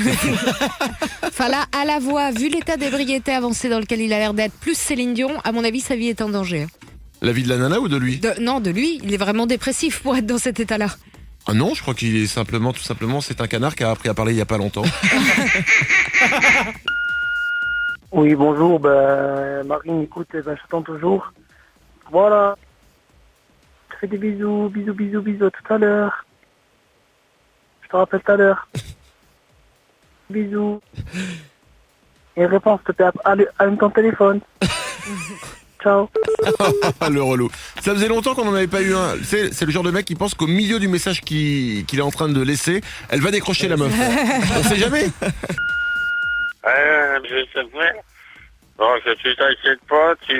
Enfin là, à la voix, vu l'état d'ébriété avancé dans lequel il a l'air d'être, plus Céline Dion, à mon avis, sa vie est en danger. La vie de la nana ou de lui? Non, de lui. Il est vraiment dépressif pour être dans cet état-là. Ah non, je crois qu'il est tout simplement, c'est un canard qui a appris à parler il y a pas longtemps. Oui, bonjour, Marine, écoute, j'attends toujours. Voilà. Je te fais des bisous, à tout à l'heure. Je te rappelle tout à l'heure. Bisous. Et réponse, s'il te plaît, allume ton téléphone. Ciao. Le relou. Ça faisait longtemps qu'on n'en avait pas eu un. C'est le genre de mec qui pense qu'au milieu du message qu'il est en train de laisser, elle va décrocher la meuf. On sait jamais. Je sais pas. Donc tu t'inquiètes pas, tu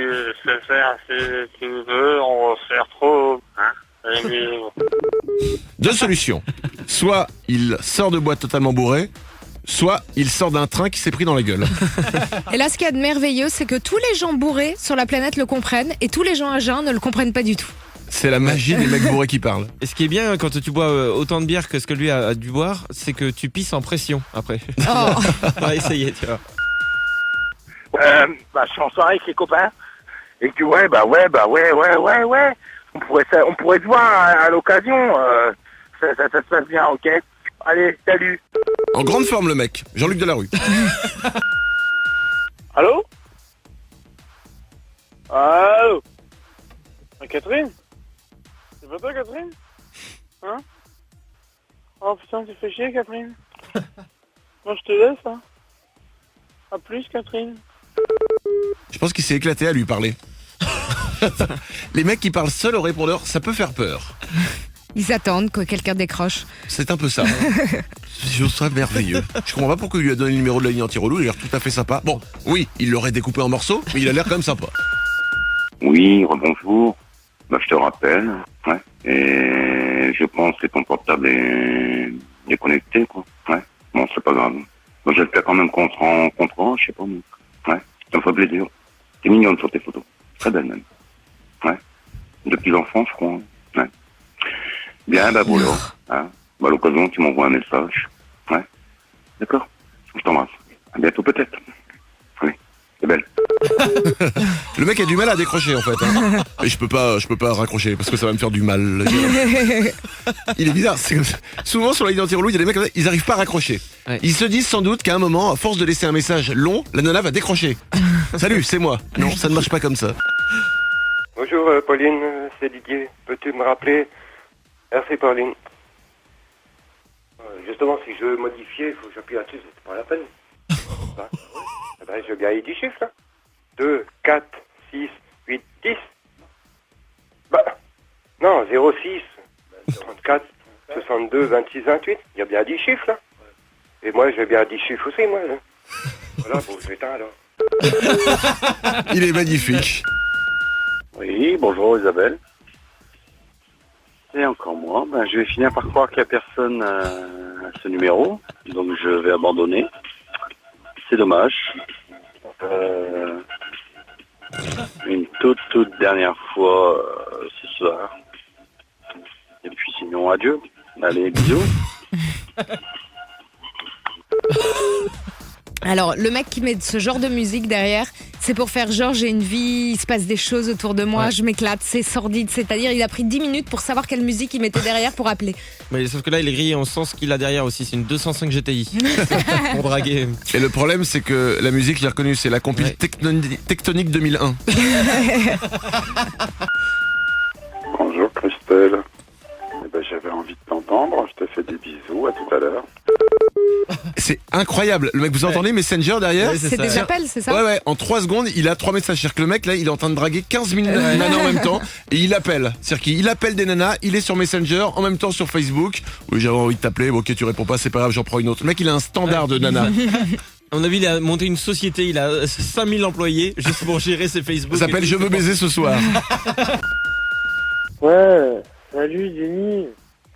sais faire si tu veux, on va se faire trop. Hein. Deux solutions. Soit il sort de boîte totalement bourré, soit il sort d'un train qui s'est pris dans la gueule. Et là, ce qu'il y a de merveilleux, c'est que tous les gens bourrés sur la planète le comprennent et tous les gens à jeun ne le comprennent pas du tout. C'est la magie des mecs bourrés qui parlent. Et ce qui est bien quand tu bois autant de bière que ce que lui a dû boire, c'est que tu pisses en pression après. Oh. On va essayer, tu vois. Je suis en soirée avec les copains. Et que ouais. On pourrait se voir à l'occasion. Ça se passe bien, ok? Allez, salut. En grande forme le mec, Jean-Luc Delarue. Allô? Allô? Catherine? C'est pas toi, Catherine? Hein? Oh putain, tu fais chier, Catherine. Moi, je te laisse, hein. À plus, Catherine. Je pense qu'il s'est éclaté à lui parler. Les mecs qui parlent seuls au répondeur, ça peut faire peur. Ils attendent que quelqu'un décroche. C'est un peu ça. Je trouve ça merveilleux. Je comprends pas pourquoi il lui a donné le numéro de la ligne anti-relou, il a l'air tout à fait sympa. Bon, oui, il l'aurait découpé en morceaux, mais il a l'air quand même sympa. Oui, rebonjour. Je te rappelle. Ouais. Et je pense que ton portable est connecté, quoi. Ouais. Bon, c'est pas grave. Moi, j'espère quand même qu'on se rencontrera, je sais pas, moi. Ouais. Ça me fait plaisir. T'es mignonne sur tes photos. Très belle, même. Ouais. Depuis l'enfance, je crois. Ouais. Bien, voilà. Hein. À l'occasion, tu m'envoies un message. Ouais. D'accord? Je t'embrasse. À bientôt, peut-être. Oui. C'est belle. Le mec a du mal à décrocher en fait. Hein. Et je peux pas raccrocher parce que ça va me faire du mal. Il est bizarre. C'est comme ça. Souvent sur la ligne anti-relou, il y a des mecs comme ça, ils arrivent pas à raccrocher. Ouais. Ils se disent sans doute qu'à un moment, à force de laisser un message long, la nana va décrocher. Salut, c'est moi. Non, ça ne marche pas comme ça. Bonjour Pauline, c'est Didier. Peux-tu me rappeler? Merci Pauline. Justement, si je veux modifier, il faut que j'appuie là-dessus, c'est pas la peine. Je gagne 10 chiffres là. 2, 4, 6, 8, 10. Bah, non, 0, 6, 34, 62, 26, 28. Il y a bien 10 chiffres là. Et moi, j'ai bien 10 chiffres aussi, moi. Là. Voilà, bon, je l'éteins alors. Il est magnifique. Oui, bonjour Isabelle. Et encore moi, je vais finir par croire qu'il n'y a personne à ce numéro, donc je vais abandonner. C'est dommage. Une toute dernière fois ce soir. Et puis sinon, adieu. Allez, bisous. Alors, le mec qui met ce genre de musique derrière, c'est pour faire genre j'ai une vie, il se passe des choses autour de moi, je m'éclate, c'est sordide. C'est-à-dire, il a pris 10 minutes pour savoir quelle musique il mettait derrière pour appeler. Mais sauf que là, il est grillé, on sent ce qu'il a derrière aussi. C'est une 205 GTI pour draguer. Et le problème, c'est que la musique, j'ai reconnu, c'est la compil Tectonique 2001. Bonjour Christelle. J'avais envie de t'entendre, je te fais des bisous, à tout à l'heure. C'est incroyable. Le mec, vous entendez Messenger derrière? C'est des appels, c'est ça? Ouais, en 3 secondes, il a 3 messages. C'est-à-dire que le mec, là, il est en train de draguer 15 000 nanas en même temps. Et il appelle. C'est-à-dire qu'il appelle des nanas, il est sur Messenger, en même temps sur Facebook. Oui, j'avais envie de t'appeler. Bon, ok, tu réponds pas, c'est pas grave, j'en prends une autre. Le mec, il a un standard de nanas. À mon avis, il a monté une société, il a 5000 employés juste pour gérer ses Facebook. Ça s'appelle Je veux baiser ce soir. Ouais, salut Jenny.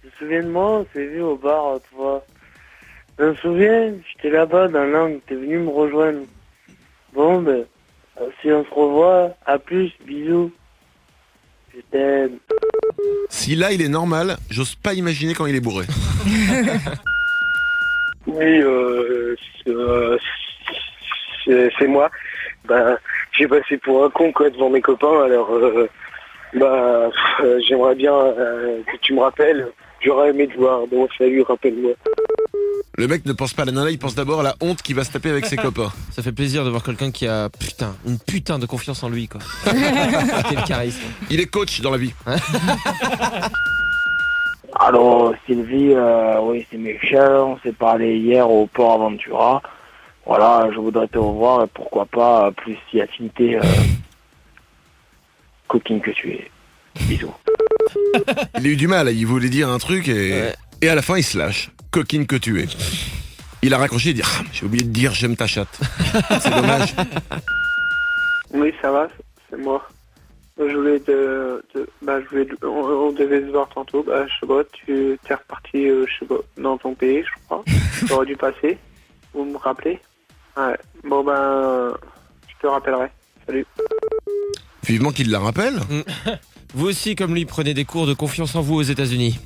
Tu te souviens de moi? On s'est vu au bar, tu vois. Je me souviens, j'étais là-bas dans l'angle, t'es venu me rejoindre. Bon, si on se revoit, à plus, bisous. Je t'aime. Si là, il est normal, j'ose pas imaginer quand il est bourré. Oui, c'est moi. J'ai passé pour un con quoi devant mes copains, alors j'aimerais bien que tu me rappelles. J'aurais aimé te voir, donc salut, rappelle-moi. Le mec ne pense pas à la nana, il pense d'abord à la honte qu'il va se taper avec ses copains. Ça fait plaisir de voir quelqu'un qui a une putain de confiance en lui quoi. Quel charisme. Il est coach dans la vie. Allô Sylvie, oui c'est Michel, on s'est parlé hier au Port Aventura. Voilà, je voudrais te revoir et pourquoi pas plus si affinité coquine que tu es. Bisous. Il a eu du mal, il voulait dire un truc et à la fin il se lâche. Coquine que tu es. Il a raccroché et dit j'ai oublié de dire j'aime ta chatte. C'est dommage. Oui, ça va, c'est moi. Je voulais on devait se voir tantôt. Je sais pas, tu t'es reparti, je sais pas, dans ton pays, je crois. J'aurais dû passer. Vous me rappelez? Ouais. Bon je te rappellerai. Salut. Vivement qu'il la rappelle. Vous aussi, comme lui, prenez des cours de confiance en vous aux États-Unis.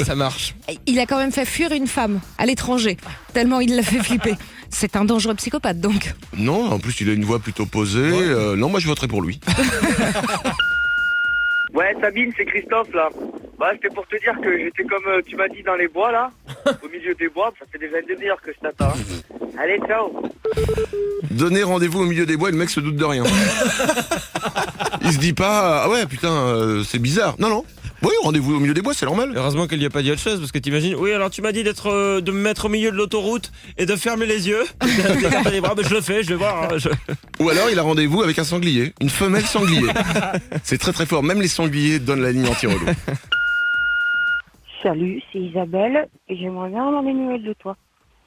Ça marche. Il a quand même fait fuir une femme à l'étranger, tellement il l'a fait flipper. C'est un dangereux psychopathe donc. Non, en plus il a une voix plutôt posée. Non, moi je voterai pour lui. Ouais, Sabine, c'est Christophe là. C'était pour te dire que j'étais comme tu m'as dit dans les bois là, au milieu des bois. Ça fait déjà une demi-heure que je t'attends. Allez, ciao. Donner rendez-vous au milieu des bois, le mec se doute de rien. Il se dit pas ah ouais putain c'est bizarre. Non. Oui, rendez-vous au milieu des bois, c'est normal. Heureusement qu'il n'y a pas dit autre chose, parce que t'imagines, oui, alors tu m'as dit de me mettre au milieu de l'autoroute et de fermer les yeux. D'écarter les bras, je le fais, je vais voir. Ou alors il a rendez-vous avec un sanglier, une femelle sanglier. C'est très très fort, même les sangliers donnent la ligne anti-relou. Salut, c'est Isabelle et j'aimerais bien avoir des nouvelles de toi.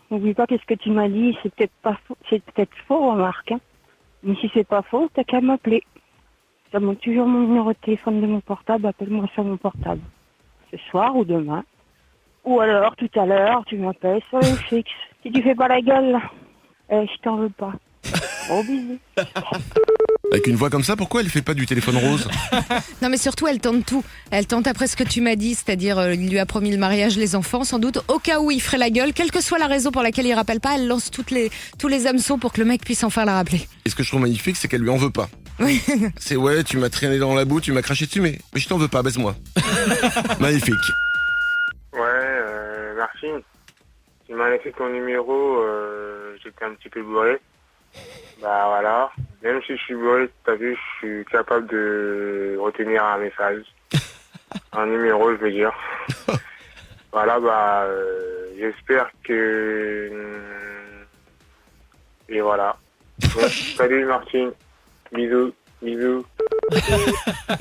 N'oublie pas qu'est-ce que tu m'as dit, c'est peut-être pas faux, c'est peut-être faux, remarque. Mais si c'est pas faux, t'as qu'à m'appeler. Ça manque toujours mon numéro de téléphone de mon portable, appelle-moi sur mon portable. Ce soir ou demain. Ou alors, tout à l'heure, tu m'appelles sur le fixe. Si tu fais pas la gueule, je t'en veux pas. Gros bisous. Avec une voix comme ça, pourquoi elle fait pas du téléphone rose? Non mais surtout elle tente tout. Elle tente après ce que tu m'as dit, c'est-à-dire il lui a promis le mariage, les enfants, sans doute au cas où il ferait la gueule, quelle que soit la raison pour laquelle il rappelle pas, elle lance tous les hameçons pour que le mec puisse enfin la rappeler. Et ce que je trouve magnifique, c'est qu'elle lui en veut pas. Oui. C'est ouais, tu m'as traîné dans la boue, tu m'as craché dessus, mais je t'en veux pas, baise-moi. Magnifique. Ouais, Martine, tu m'as laissé ton numéro, j'étais un petit peu bourré. Bah voilà, même si je suis bourré, t'as vu, je suis capable de retenir un message. Un numéro, je veux dire. Voilà, bah, j'espère que... Et voilà. Ouais, salut Martine, bisous, bisous.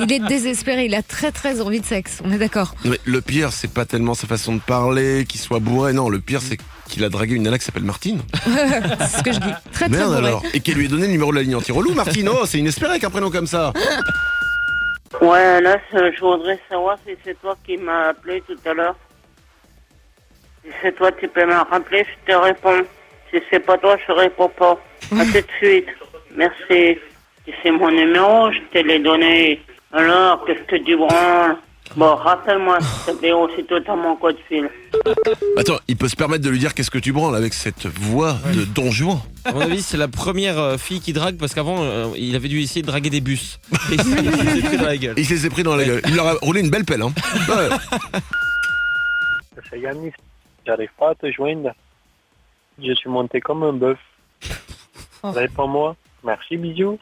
Il est désespéré, il a très très envie de sexe, on est d'accord. Mais le pire, c'est pas tellement sa façon de parler, qu'il soit bourré, non, le pire, c'est qu'il a dragué une nana qui s'appelle Martine. C'est ce que je dis, très Merde bourré. alors. Et qu'elle lui ait donné le numéro de la ligne anti-relou, Martine. Oh, c'est inespéré qu'un prénom comme ça. Ouais, là, je voudrais savoir si c'est toi qui m'as appelé tout à l'heure. Si c'est toi, tu peux me rappeler, je te réponds. Si c'est pas toi, je réponds pas. À tout de suite. Merci. Si c'est mon numéro, je te l'ai donné. Alors, qu'est-ce que tu branles? Bon, rappelle-moi, s'il te plaît, aussitôt t'as mon code fil. Attends, il peut se permettre de lui dire qu'est-ce que tu branles avec cette voix de Don Juan. À mon avis, c'est la première fille qui drague parce qu'avant, il avait dû essayer de draguer des bus. Et il s'est pris dans la gueule. Il s'est pris dans la gueule. Il leur a roulé une belle pelle, hein. Ouais. C'est Yannis, j'arrive pas à te joindre. Je suis monté comme un bœuf. Réponds-moi. Merci, bisous.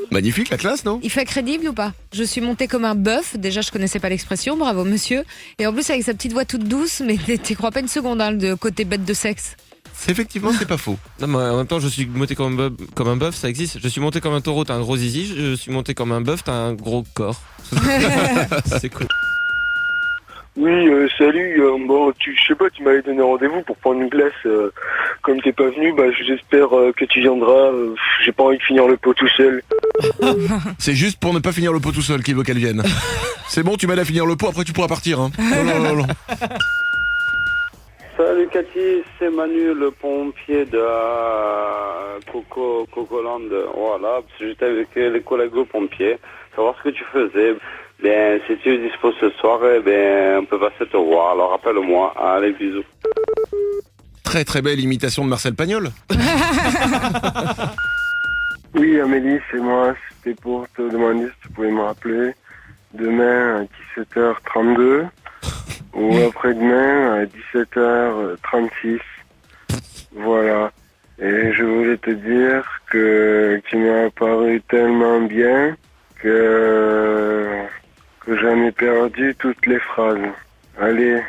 Magnifique la classe, non? Il fait crédible ou pas? Je suis monté comme un bœuf, déjà je connaissais pas l'expression, bravo monsieur. Et en plus avec sa petite voix toute douce, mais t'y crois pas une seconde, hein, de côté bête de sexe. Effectivement, c'est pas faux. Non, mais en même temps, je suis monté comme un bœuf, ça existe. Je suis monté comme un taureau, t'as un gros zizi. Je suis monté comme un bœuf, t'as un gros corps. C'est cool. Oui, salut. Bon, je sais pas, tu m'avais donné rendez-vous pour prendre une glace. Comme t'es pas venu, bah j'espère que tu viendras. J'ai pas envie de finir le pot tout seul. C'est juste pour ne pas finir le pot tout seul qu'il veut qu'elle vienne. C'est bon, tu m'aides à finir le pot, après tu pourras partir. Hein. Non. Salut Cathy, c'est Manu, le pompier de Cocoland. Voilà, j'étais avec les collègues pompiers, savoir ce que tu faisais. Ben, si tu es dispo ce soir, ben, on peut passer te voir, alors rappelle-moi. Allez, bisous. Très très belle imitation de Marcel Pagnol. Oui, Amélie, c'est moi. C'était pour te demander si tu pouvais me rappeler demain à 17h32 ou après-demain à 17h36. Voilà. Et je voulais te dire que tu m'as apparu tellement bien que j'en ai perdu toutes les phrases. Allez.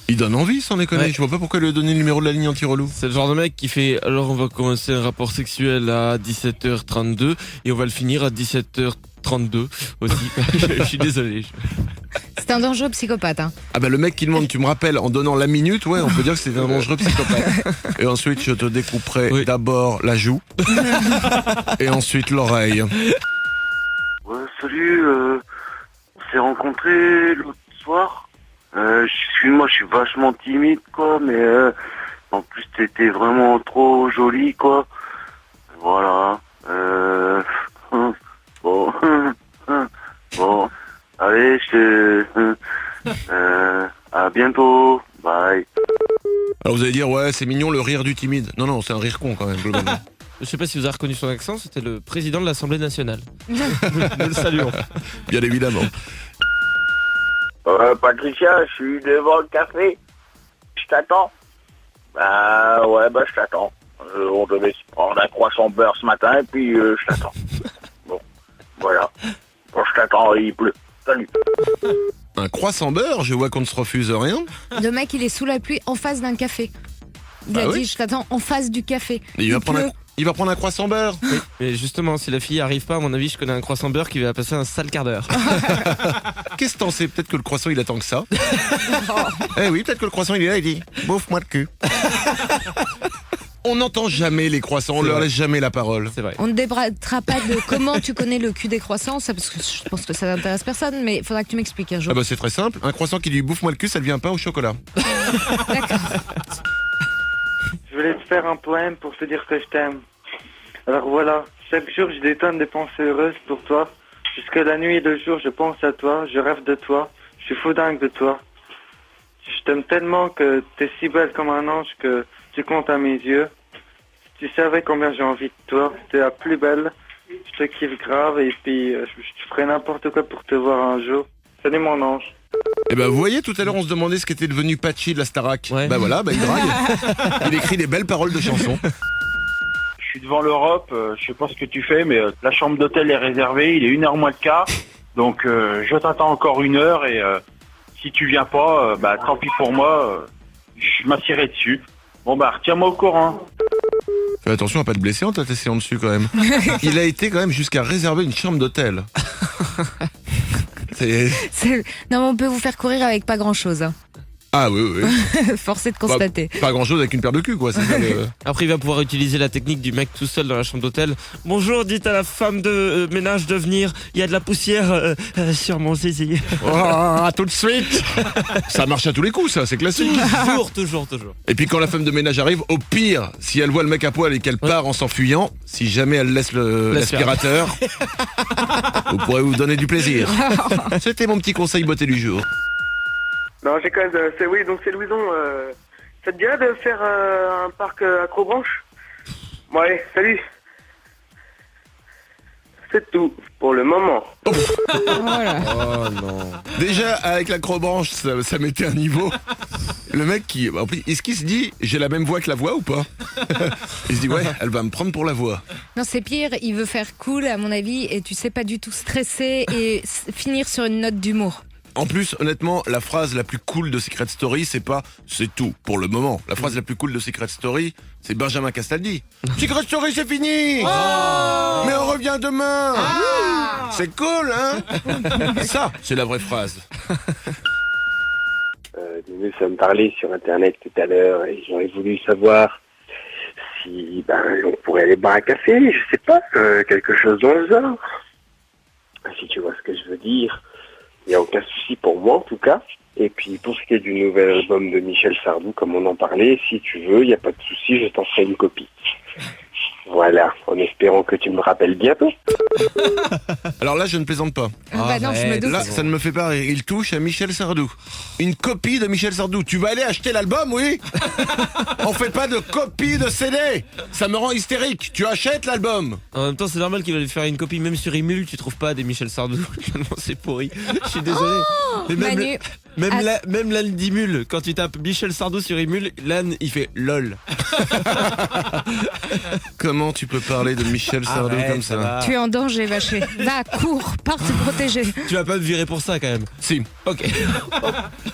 Il donne envie, sans déconner. Ouais. Je vois pas pourquoi il lui a donné le numéro de la ligne anti-relou. C'est le genre de mec qui fait alors on va commencer un rapport sexuel à 17h32 et on va le finir à 17h32 aussi. Je suis désolé. C'est un dangereux psychopathe. Hein. Ah bah le mec qui demande tu me rappelles en donnant la minute, ouais, on peut dire que c'est un dangereux psychopathe. Et ensuite je te découperai d'abord la joue et ensuite l'oreille. Ouais, salut, on s'est rencontrés l'autre soir. Excuse-moi, je suis vachement timide, quoi, mais en plus t'étais vraiment trop jolie, quoi. Voilà. Bon. Allez, à bientôt. Bye. Alors vous allez dire ouais c'est mignon le rire du timide. Non c'est un rire con quand même globalement. Je sais pas si vous avez reconnu son accent, c'était le président de l'Assemblée nationale. Nous le saluons. Bien évidemment. Patricia, je suis devant le café. Je t'attends. Bah ouais, je t'attends. On devait se prendre un croissant beurre ce matin et puis je t'attends. Bon, voilà. Bon, je t'attends, il pleut. Salut. Un croissant beurre, je vois qu'on ne se refuse rien. Le mec il est sous la pluie en face d'un café. Il Bah a oui. dit je t'attends en face du café. Et il va prendre un croissant beurre. Oui, mais justement, si la fille arrive pas, à mon avis, je connais un croissant beurre qui va passer un sale quart d'heure. Qu'est-ce que t'en sais? Peut-être que le croissant il attend que ça. Eh oui, peut-être que le croissant il est là, il dit bouffe-moi le cul. On n'entend jamais les croissants, on leur laisse jamais la parole. C'est vrai. On ne débattra pas de comment tu connais le cul des croissants, ça, parce que je pense que ça n'intéresse personne, mais il faudra que tu m'expliques un jour. Ah bah c'est très simple, un croissant qui dit bouffe-moi le cul, ça devient pain au chocolat. Je voulais te faire un poème pour te dire que je t'aime. Alors voilà, chaque jour je détonne des pensées heureuses pour toi. Jusque la nuit et le jour, je pense à toi, je rêve de toi, je suis fou dingue de toi. Je t'aime tellement que t'es si belle comme un ange que tu comptes à mes yeux. Si tu savais combien j'ai envie de toi, t'es la plus belle, je te kiffe grave et puis je ferais n'importe quoi pour te voir un jour. Salut mon ange. Eh ben vous voyez, tout à l'heure on se demandait ce qu'était devenu Patchy de la Starac. Bah voilà, il drague. Il écrit des belles paroles de chansons. Je suis devant l'Europe, je sais pas ce que tu fais, mais la chambre d'hôtel est réservée, il est 1h moins le quart, donc je t'attends encore 1 heure et si tu viens pas, tant pis pour moi, je m'assierai dessus. Bon retiens-moi au courant. Fais attention à pas te blesser en t'asseyant dessus quand même. Il a été quand même jusqu'à réserver une chambre d'hôtel. Non, mais on peut vous faire courir avec pas grand-chose. Hein. Ah oui. Force est de constater. Pas grand chose avec une paire de cul quoi. C'est ça, Après il va pouvoir utiliser la technique du mec tout seul dans la chambre d'hôtel. Bonjour, dites à la femme de ménage de venir, il y a de la poussière sur mon zizi. Tout de suite. Ça marche à tous les coups ça, c'est classique. Toujours. Et puis quand la femme de ménage arrive, au pire, si elle voit le mec à poil et qu'elle part en s'enfuyant, si jamais elle laisse l'aspirateur, vous pourrez vous donner du plaisir. C'était mon petit conseil beauté du jour. Non, j'ai quand même... c'est Louison. Ça te dirait de faire un parc accrobranche? Ouais, salut. C'est tout pour le moment. Oh non. Déjà avec l'acrobranche, ça mettait un niveau. Le mec est-ce qu'il se dit j'ai la même voix que la voix ou pas? Il se dit ouais, elle va me prendre pour la voix. Non, c'est pire, il veut faire cool à mon avis et tu sais pas du tout stresser et finir sur une note d'humour. En plus, honnêtement, la phrase la plus cool de Secret Story, c'est pas « c'est tout pour le moment ». La phrase la plus cool de Secret Story, c'est Benjamin Castaldi. Secret Story, c'est fini. Mais on revient demain. C'est cool, hein. Ça, c'est la vraie phrase. Nous sommes parlé sur Internet tout à l'heure et j'aurais voulu savoir si on pourrait aller boire un café, je sais pas, quelque chose dans le genre. Si tu vois ce que je veux dire. Il n'y a aucun souci pour moi en tout cas. Et puis pour ce qui est du nouvel album de Michel Sardou, comme on en parlait, si tu veux, il n'y a pas de souci, je t'en ferai une copie. Voilà, en espérant que tu me rappelles bientôt. Alors là, je ne plaisante pas. Non, je me doute. Là, ça ne me fait pas rire. Il touche à Michel Sardou. Une copie de Michel Sardou. Tu vas aller acheter l'album, oui? On fait pas de copie de CD. Ça me rend hystérique. Tu achètes l'album. En même temps, c'est normal qu'il va lui faire une copie. Même sur Emule, tu trouves pas des Michel Sardou. C'est pourri. Je suis désolé. Mais même l'âne d'Emule, quand tu tapes Michel Sardou sur Emule, l'âne, il fait LOL. Comment tu peux parler de Michel Sardou comme ça? Tu es en danger, vaché. Va, cours, pars te protéger. Tu vas pas me virer pour ça quand même. Si. Ok.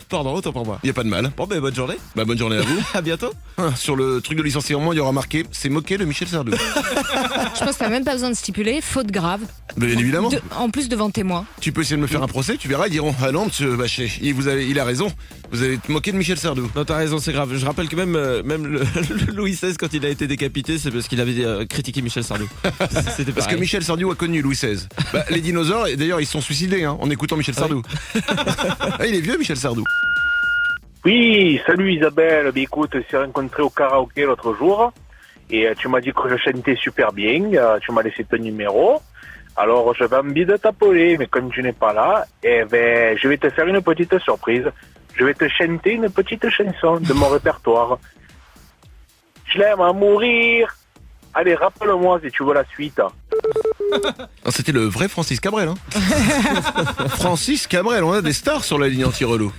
Pardon, autant pour moi. Y a pas de mal. Bon, bonne journée. Bonne journée à vous. À bientôt. Sur le truc de licenciement, il y aura marqué « C'est moqué de Michel Sardou ». Je pense que t'as même pas besoin de stipuler faute grave. Bien évidemment. En plus devant témoin. Tu peux essayer de me faire un procès, tu verras, ils diront « Ah non, monsieur Bachet, il a raison. Vous avez moqué de Michel Sardou ». Non, t'as raison, c'est grave. Je rappelle que même le Louis XVI, quand il a été décapité, c'est parce qu'il avait critiqué Michel Sardou. C'était parce que Michel Sardou a connu Louis XVI. Les dinosaures, d'ailleurs, ils se sont suicidés en écoutant Michel Sardou. Il est vieux, Michel Sardou. Oui, salut Isabelle. Écoute, on s'est rencontrés au karaoké l'autre jour et tu m'as dit que je chantais super bien. Tu m'as laissé ton numéro. Alors j'avais envie de t'appeler, mais comme tu n'es pas là, je vais te faire une petite surprise. Je vais te chanter une petite chanson de mon répertoire. Je l'aime à mourir. Allez, rappelle-moi si tu veux la suite. C'était le vrai Francis Cabrel. Francis Cabrel, on a des stars sur la ligne anti-relou.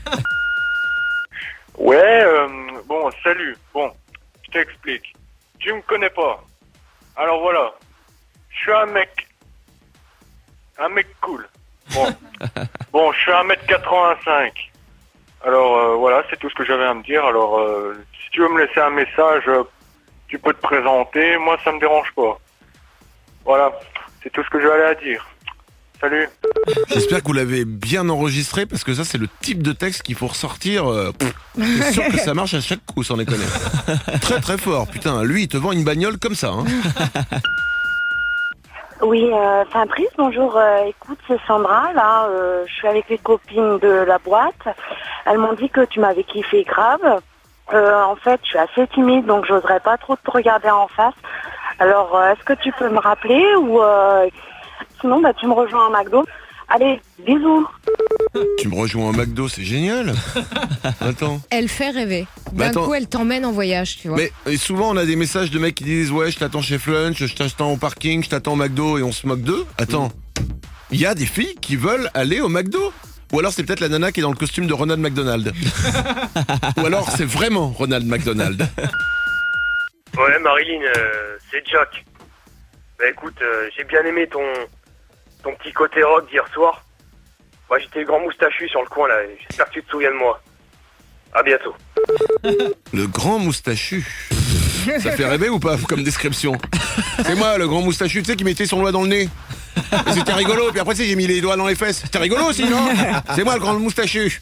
Ouais, bon, salut. Bon, je t'explique. Tu me connais pas. Alors voilà. Je suis un mec cool. Bon, je suis 1m85. Alors voilà, c'est tout ce que j'avais à me dire. Alors, si tu veux me laisser un message, tu peux te présenter. Moi, ça me dérange pas. Voilà, c'est tout ce que j'avais à dire. Salut. J'espère que vous l'avez bien enregistré parce que ça, c'est le type de texte qu'il faut ressortir. C'est sûr que ça marche à chaque coup, sans déconner. Très très fort. Putain, lui, il te vend une bagnole comme ça. Oui, Fabrice, bonjour. Écoute, c'est Sandra, là. Je suis avec les copines de la boîte. Elles m'ont dit que tu m'avais kiffé grave. En fait, je suis assez timide, donc j'oserais pas trop te regarder en face. Alors, est-ce que tu peux me rappeler ou sinon, tu me rejoins à McDo. Allez, bisous. Tu me rejoins au McDo, c'est génial. Attends. Elle fait rêver. D'un attends. coup, elle t'emmène en voyage, tu vois. Mais souvent on a des messages de mecs qui disent ouais, je t'attends chez Flunch, je t'attends au parking, je t'attends au McDo et on se moque d'eux. Attends. Il y a des filles qui veulent aller au McDo. Ou alors c'est peut-être la nana qui est dans le costume de Ronald McDonald. Ou alors c'est vraiment Ronald McDonald. Ouais, Marilyn, c'est Jack. Bah écoute, j'ai bien aimé ton petit côté rock d'hier soir. Moi j'étais le grand moustachu sur le coin là, j'espère que tu te souviens de moi. À bientôt. Le grand moustachu. Ça fait rêver ou pas comme description? C'est moi le grand moustachu, tu sais, qui mettait son doigt dans le nez. Et c'était rigolo, puis après tu sais, j'ai mis les doigts dans les fesses. C'était rigolo aussi, non? C'est moi le grand moustachu.